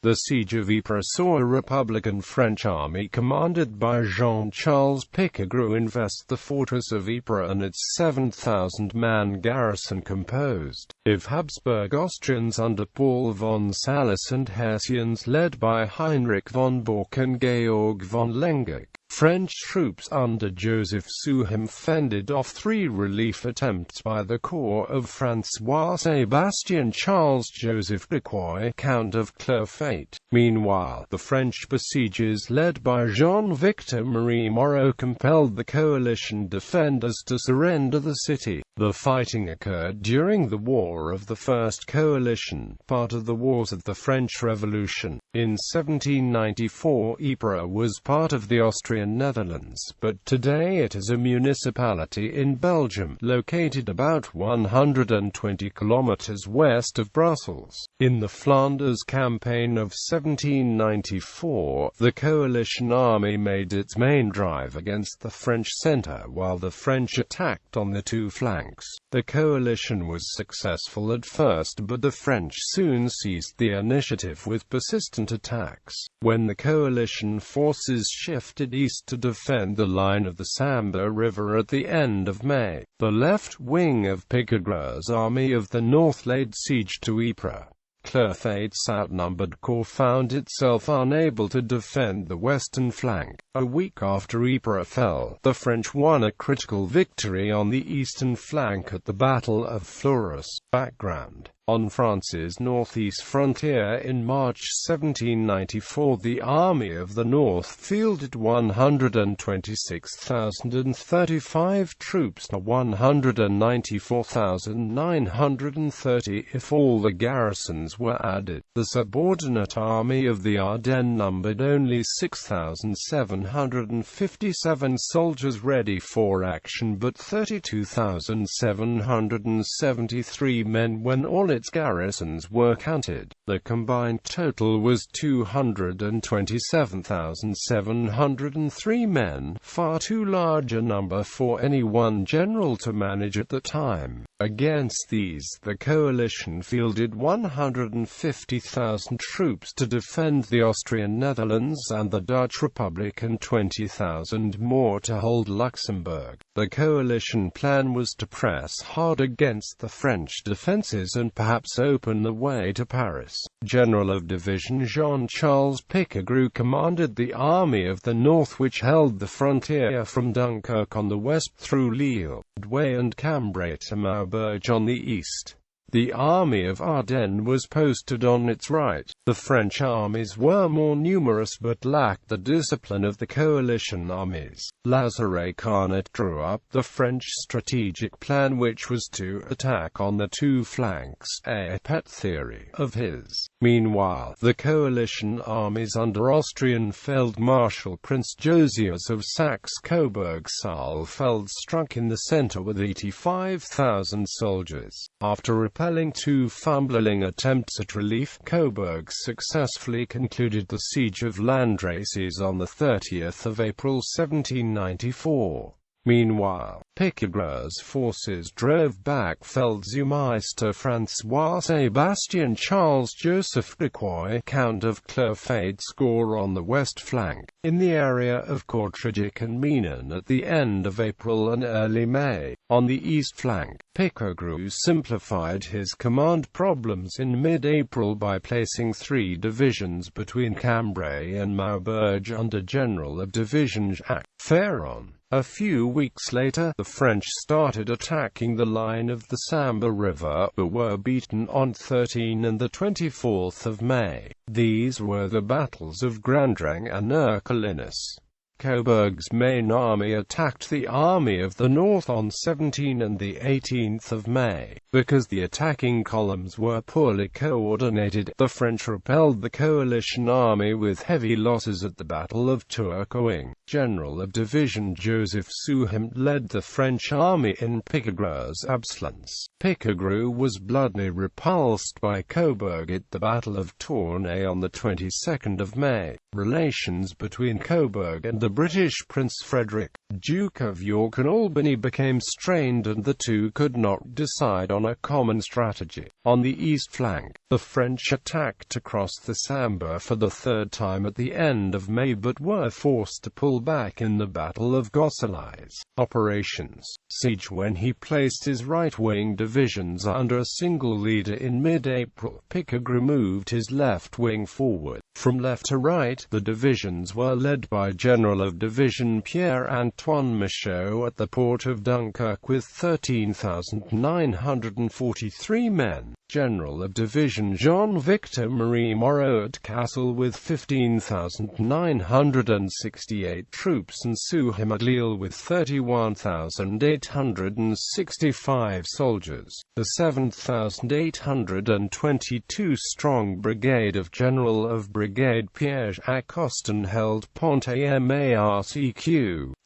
The Siege of Ypres saw a Republican French army commanded by Jean-Charles Pichegru invest the fortress of Ypres and its 7,000-man garrison composed of Habsburg Austrians under Paul von Salis and Hessians led by Heinrich von Borcke and Georg von Lengerke. French troops under Joseph Souham fended off 3 relief attempts by the corps of François, Sébastien, Charles-Joseph de Croix, Count of Clerfayt. Meanwhile, the French besiegers led by Jean Victor Marie Moreau compelled the coalition defenders to surrender the city. The fighting occurred during the War of the First Coalition, part of the Wars of the French Revolution. In 1794 Ypres was part of the Austrian Netherlands, but today it is a municipality in Belgium, located about 120 kilometers west of Brussels. In the Flanders Campaign of 1794, the coalition army made its main drive against the French centre while the French attacked on the 2 flanks. The coalition was successful at first, but the French soon seized the initiative with persistent attacks. When the coalition forces shifted east to defend the line of the Sambre River at the end of May, the left wing of Pichegru's Army of the North laid siege to Ypres. Clerfayt's outnumbered corps found itself unable to defend the western flank. A week after Ypres fell, the French won a critical victory on the eastern flank at the Battle of Ferraris. Background: on France's northeast frontier in March 1794, the Army of the North fielded 126,035 troops, 194,930 if all the garrisons were added. The subordinate Army of the Ardennes numbered only 6,757 soldiers ready for action, but 32,773 men when all its garrisons were counted. The combined total was 227,703 men, far too large a number for any one general to manage at the time. Against these, the coalition fielded 150,000 troops to defend the Austrian Netherlands and the Dutch Republic and 20,000 more to hold Luxembourg. The coalition plan was to press hard against the French defences and perhaps open the way to Paris. General of Division Jean-Charles Pichegru commanded the Army of the North, which held the frontier from Dunkirk on the west through Lille, Douai and Cambrai to Maubeuge on the east. The Army of Ardennes was posted on its right. The French armies were more numerous but lacked the discipline of the coalition armies. Lazare Carnot drew up the French strategic plan, which was to attack on the 2 flanks, a pet theory of his. Meanwhile, the coalition armies under Austrian Feld-Marshal Prince Josias of Saxe-Coburg-Saalfeld struck in the centre with 85,000 soldiers. After repelling 2 fumbling attempts at relief, Coburg successfully concluded the siege of Landrecies on 30 April 1794. Meanwhile, Pichegru's forces drove back Feldseemeister François Sébastien Charles-Joseph de Croix, Count of Clerfayt's corps on the west flank, in the area of Courtrai and Menin at the end of April and early May. On the east flank, Pichegru simplified his command problems in mid-April by placing 3 divisions between Cambrai and Maubeuge under General of Division Jacques Ferron. A few weeks later, the French started attacking the line of the Sambre River, but were beaten on 13 and 24 May. These were the battles of Grandring and Ercolinus. Coburg's main army attacked the Army of the North on 17 and 18 May. Because the attacking columns were poorly coordinated, the French repelled the coalition army with heavy losses at the Battle of Tourcoing. General of Division Joseph Souham led the French army in Pichegru's absence. Pichegru was bloodily repulsed by Coburg at the Battle of Tournai on the 22nd of May. Relations between Coburg and the British Prince Frederick, Duke of York and Albany became strained and the two could not decide on a common strategy. On the east flank, the French attacked across the Sambre for the third time at the end of May but were forced to pull back in the Battle of Salis. Operations Siege when he placed his right-wing divisions under a single leader in mid-April. Pichegru moved his left wing forward. From left to right, the divisions were led by General of Division Pierre-Antoine Michaud at the port of Dunkirk with 13,943 men. General of Division Jean Victor Marie Moreau at Cassel with 15,968 troops and Souham at Lille with 31,865 soldiers. The 7,822-strong brigade of General of Brigade Pierre-Jacques Costin held Pont-à-Marcq.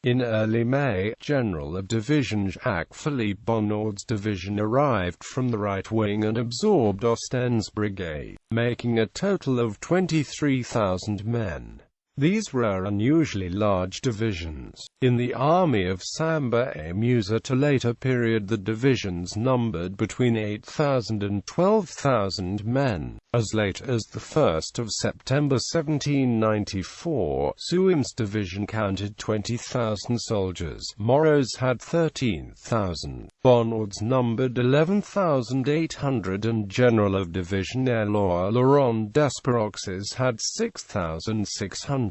In early May, General of Division Jacques-Philippe Bonnaud's division arrived from the right wing and absorbed Ostend's brigade, making a total of 23,000 men. These were unusually large divisions. In the army of Sambre-et-Meuse at a later period the divisions numbered between 8,000 and 12,000 men. As late as the 1st of September 1794, Souham's division counted 20,000 soldiers. Moreau's had 13,000. Bonnaud's numbered 11,800 and General of Division Éloi Laurent Desperox's had 6,600.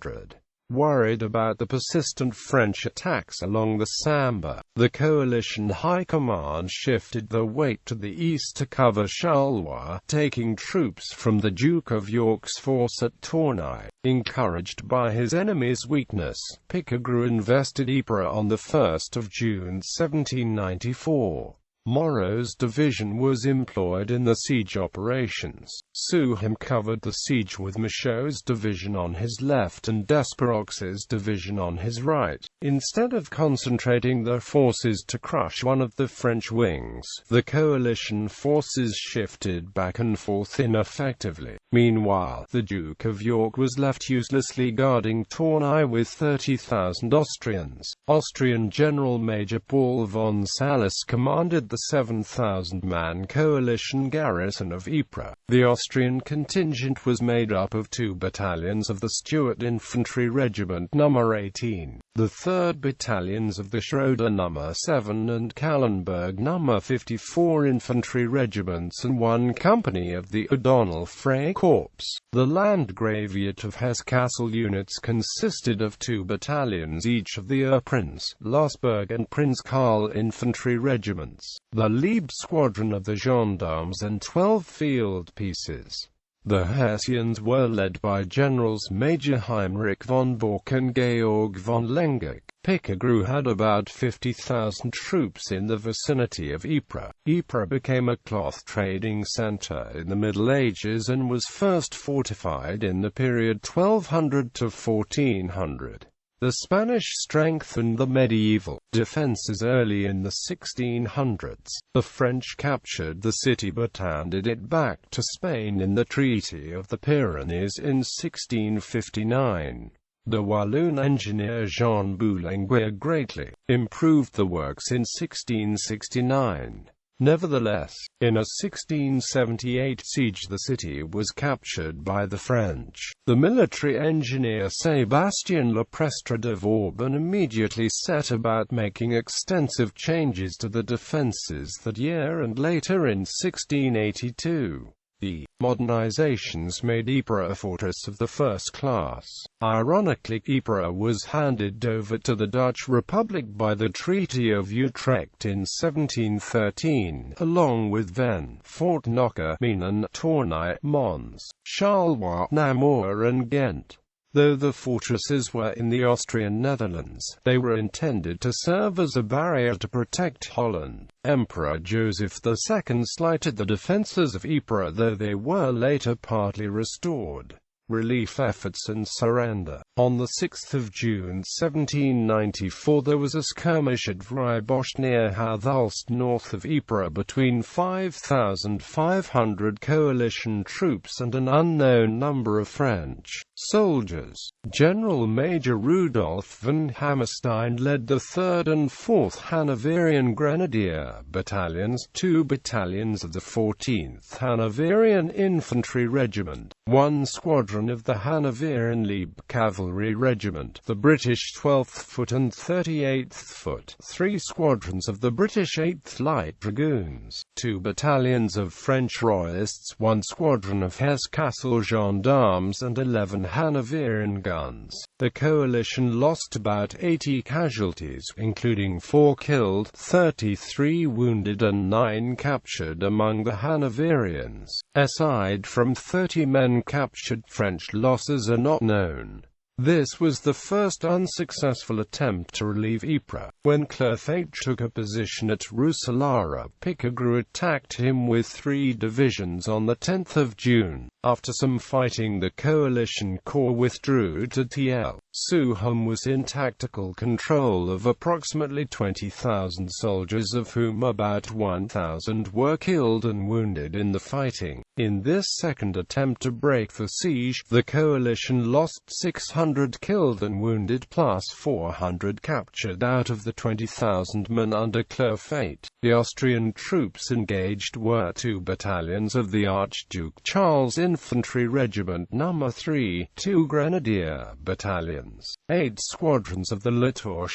Worried about the persistent French attacks along the Sambre, the coalition high command shifted their weight to the east to cover Charleroi, taking troops from the Duke of York's force at Tournai. Encouraged by his enemy's weakness, Pichegru invested Ypres on 1 June 1794. Moreau's division was employed in the siege operations. Souham covered the siege with Michaud's division on his left and Desperox's division on his right. Instead of concentrating their forces to crush one of the French wings, the coalition forces shifted back and forth ineffectively. Meanwhile, the Duke of York was left uselessly guarding Tournai with 30,000 Austrians. Austrian General Major Paul von Salis commanded the 7,000-man coalition garrison of Ypres. The Austrian contingent was made up of 2 battalions of the Stuart Infantry Regiment No. 18, the 3rd Battalions of the Schroeder No. 7 and Kallenberg No. 54 infantry regiments and 1 company of the O'Donnell Frey Corps. The Landgraviate of Hesse-Kassel units consisted of 2 battalions each of the Prince Losberg and Prince Karl infantry regiments, the Liebe squadron of the gendarmes and 12 field pieces. The Hessians were led by Generals Major Heinrich von Borcke and Georg von Lengerke. Pichegru had about 50,000 troops in the vicinity of Ypres. Ypres became a cloth trading centre in the Middle Ages and was first fortified in the period 1200 to 1400. The Spanish strengthened the medieval defences early in the 1600s. The French captured the city but handed it back to Spain in the Treaty of the Pyrenees in 1659. The Walloon engineer Jean Boulanger greatly improved the works in 1669. Nevertheless, in a 1678 siege the city was captured by the French. The military engineer Sébastien Leprestre de Vauban immediately set about making extensive changes to the defences that year and later in 1682. The modernizations made Ypres a fortress of the first class. Ironically, Ypres was handed over to the Dutch Republic by the Treaty of Utrecht in 1713, along with Vennes, Fort Knocker, Menin, Tournai, Mons, Charleroi, Namur and Ghent. Though the fortresses were in the Austrian Netherlands, they were intended to serve as a barrier to protect Holland. Emperor Joseph II slighted the defences of Ypres, though they were later partly restored. relief efforts and surrender. On 6 June 1794 there was a skirmish at Vrybosch near Hathulst north of Ypres between 5,500 coalition troops and an unknown number of French soldiers. General Major Rudolf von Hammerstein led the 3rd and 4th Hanoverian Grenadier Battalions, 2 battalions of the 14th Hanoverian Infantry Regiment, 1 squadron of the Hanoverian Liebe Cavalry Regiment, the British 12th Foot and 38th Foot, 3 squadrons of the British 8th Light Dragoons, 2 battalions of French Royalists, 1 squadron of Hesse Castle Gendarmes and 11 Hanoverian guns. The coalition lost about 80 casualties, including 4 killed, 33 wounded and 9 captured among the Hanoverians. Aside from 30 men captured, French losses are not known. This was the first unsuccessful attempt to relieve Ypres. When Clerfayt took a position at Rousselara, Pichegru attacked him with 3 divisions on 10 June. After some fighting, the coalition corps withdrew to Thiel. Souham was in tactical control of approximately 20,000 soldiers, of whom about 1,000 were killed and wounded in the fighting. In this second attempt to break the siege, the coalition lost 600 killed and wounded plus 400 captured out of the 20,000 men under Clerfayt. The Austrian troops engaged were 2 battalions of the Archduke Charles Infantry Regiment No. 3, 2 Grenadier Battalions, 8 squadrons of the Litauer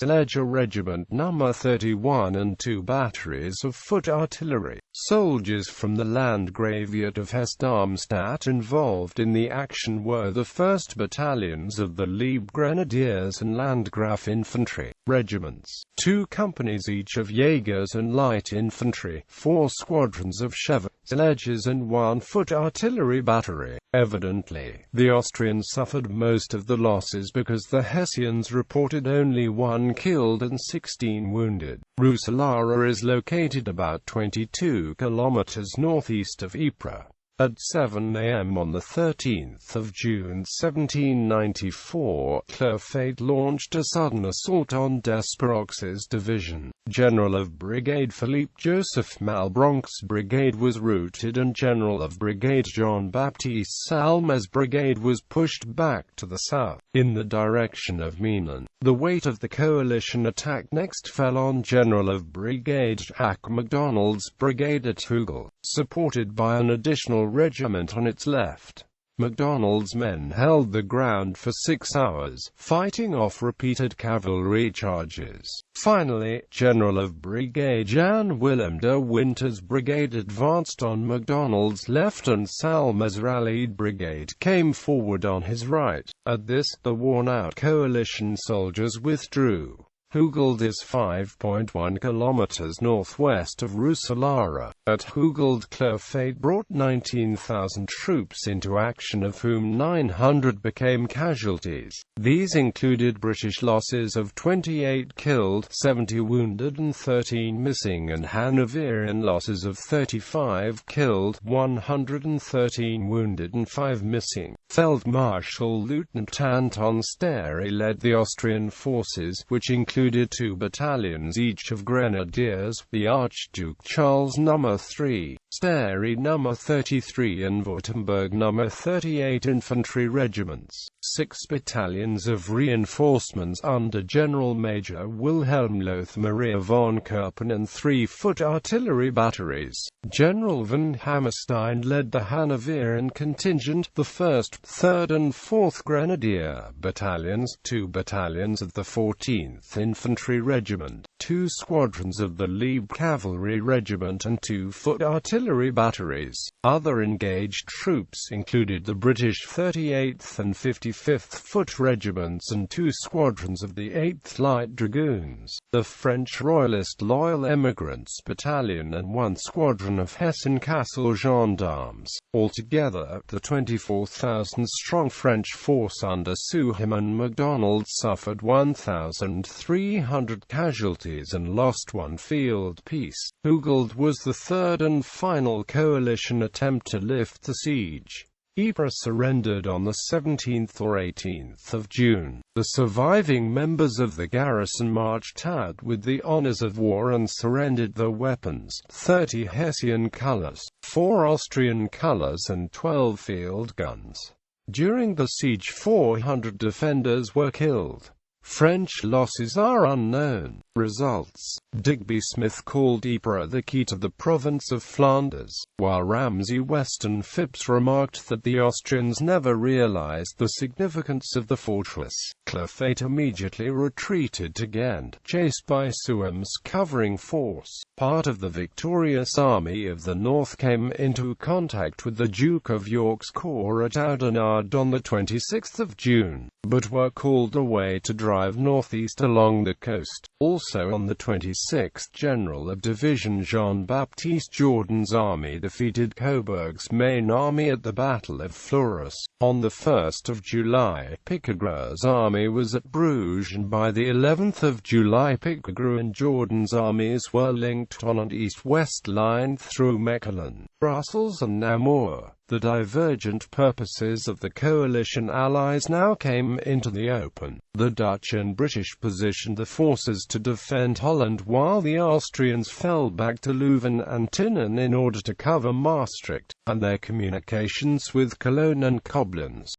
Leger Regiment No. 31 and 2 batteries of foot artillery. Soldiers from the Landgraviate of Hesse-Darmstadt involved in the action were the 1st Battalions of the Liebe Grenadiers and Landgraf Infantry Regiments, 2 companies each of Jaegers and Light Infantry, 4 squadrons of Chevaliers and 1 foot artillery battery. Evidently, the Austrians suffered most of the losses because the Hessians reported only 1 killed and 16 wounded. Rousselara is located about 22 kilometers northeast of Ypres. At 7 a.m. on 13 June 1794, Clerfayt launched a sudden assault on Desperox's division. General of Brigade Philippe Joseph Malebronc's brigade was routed and General of Brigade Jean-Baptiste Salme's brigade was pushed back to the south, in the direction of Menin. The weight of the coalition attack next fell on General of Brigade Jacques MacDonald's brigade at Hugel, supported by an additional regiment on its left. MacDonald's men held the ground for 6 hours, fighting off repeated cavalry charges. Finally, General of Brigade Jan-Willem de Winter's brigade advanced on MacDonald's left and Salme's rallied brigade came forward on his right. At this, the worn-out coalition soldiers withdrew. Hugeld is 5.1 kilometers northwest of Rousselara. At Hugeld, Clerfayt brought 19,000 troops into action, of whom 900 became casualties. These included British losses of 28 killed, 70 wounded and 13 missing, and Hanoverian losses of 35 killed, 113 wounded and 5 missing. Feldmarschall Lieutenant Anton Stary led the Austrian forces, which included 2 battalions each of Grenadiers, the Archduke Charles No. 3, Stary No. 33 and Württemberg No. 38 infantry regiments, 6 battalions of reinforcements under General Major Wilhelm Loth Maria von Kerpen and 3 foot artillery batteries. General von Hammerstein led the Hanoverian contingent, the 1st, 3rd and 4th Grenadier Battalions, 2 battalions of the 14th Infantry Regiment, 2 squadrons of the Liebe Cavalry Regiment and 2 foot artillery batteries. Other engaged troops included the British 38th and 55th Foot Regiments and 2 squadrons of the 8th Light Dragoons, the French Royalist Loyal Emigrants Battalion and 1 squadron of Hessen Castle Gendarmes. Altogether, the 24,000-strong French force under Souham and MacDonald suffered 1,300 casualties and lost 1 field piece. Hugeld was the 3rd and final coalition attempt to lift the siege. Ypres surrendered on the 17th or 18th of June. The surviving members of the garrison marched out with the honors of war and surrendered their weapons, 30 Hessian colors, 4 Austrian colors and 12 field guns. During the siege 400 defenders were killed. French losses are unknown. Results: Digby Smith called Ypres the key to the province of Flanders, while Ramsay Weston Phipps remarked that the Austrians never realized the significance of the fortress. Clerfayt immediately retreated to Ghent, chased by Souham's covering force. Part of the victorious Army of the North came into contact with the Duke of York's corps at Oudenarde on the 26th of June, but were called away to drive northeast along the coast. Also on the 26th, General of Division Jean-Baptiste Jourdan's army defeated Coburg's main army at the Battle of Fleurus. On the 1st of July, Pichegru's army was at Bruges, and by the 11th of July Pichegru and Jourdan's armies were linked on an east-west line through Mechelen, Brussels and Namur. The divergent purposes of the coalition allies now came into the open. The Dutch and British positioned the forces to defend Holland, while the Austrians fell back to Leuven and Tienen in order to cover Maastricht, and their communications with Cologne and Koblenz.